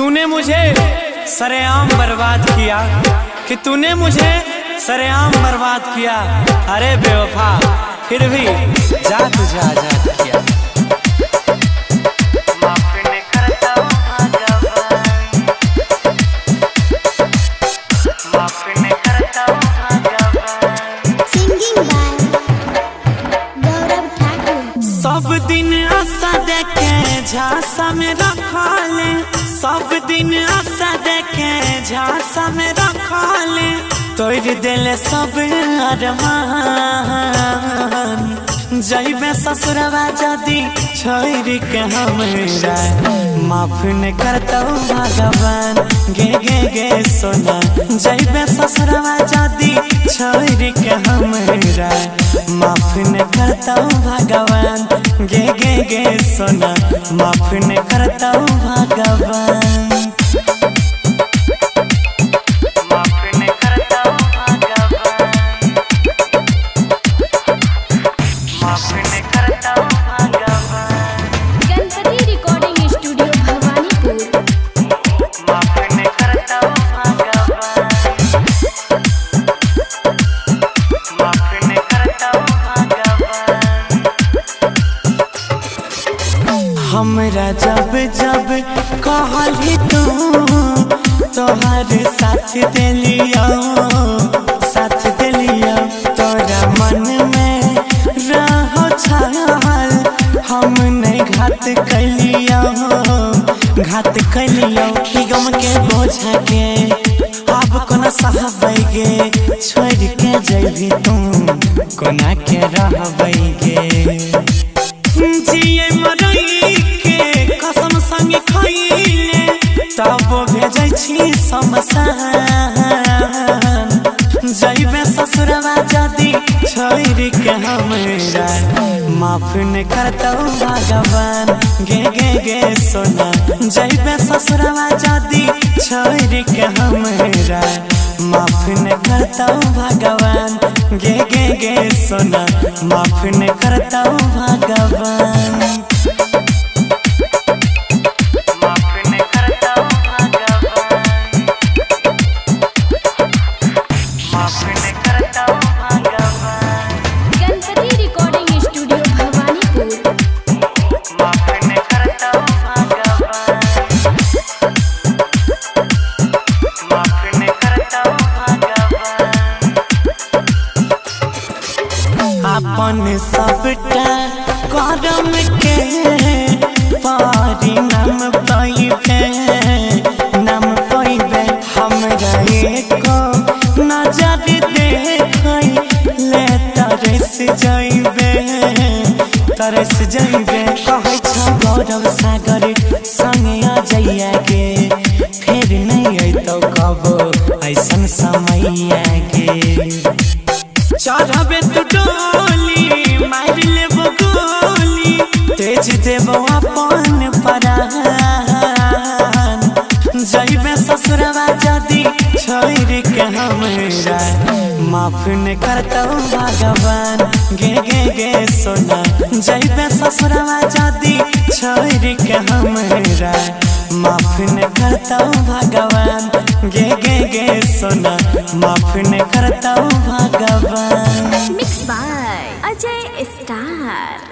तूने मुझे सरेआम बर्बाद किया, कि तूने मुझे सरेआम बर्बाद किया। अरे बेवफा फिर भी जा तुझे आजाद किया। सब दिन आशा देखे झांसा में रखा ले, सब दिन आशा देखे झांसा में रखा ले, तोड़ दिले सब अरमान। जइबे ससुरवा जदी छोड़ के हमरा, माफ न करतौ भगवान। गे गे गे सोना, जइबे ससुरवा जदी छोड़ के हमरा, माफ न करतौ भगवान। गे गे गे सोना, माफ न करतौ भगवान। हमरा जब जब कहली तू तोहर साथ दिलिया, साथ दिलिया, तोरा मन में रहो छाल, हम नहीं घात कैलिया, घात कैलिया। गम के बोझा के अब कोना सहबैगे, छोड़ के जइभी तू कोना के रहबैगे। जिए मरई के कसम संग खइले, तब भेजै छी शमशान। जइबे ससुरवा जदी छोड़ के हमरा, माफ न करतौ भगवान। गे गे गे सोना, जइबे ससुरवा जदी छोड़ के हमरा, माफ न करतौ भगवान। गे गे गे सोना, माफ न करतौ भगवान। अपन सबटा करम के परिणाम पाइबे, नाम पाइबे। हमरा एको नजर देखै ले तरस जइबे, तरस जइबे। कहै छ गौरव सागर संगे आ जइया गे, फेर नहीं अइतौ कबो ऐसन समय गे। चढ़बे तू डोली, मार लेबो गोली, तेज देबो अपन प्राण। जइबे ससुरवा जदी छोड़ के हमरा, माफ न करतौ भगवान। गे गे गे सोना, जइबे ससुरवा जदी छोड़ के हमरा, माफ न करतौ भगवान। गे गे गे सोना, माफ न करतौ भगवान। Mix by Ajay star.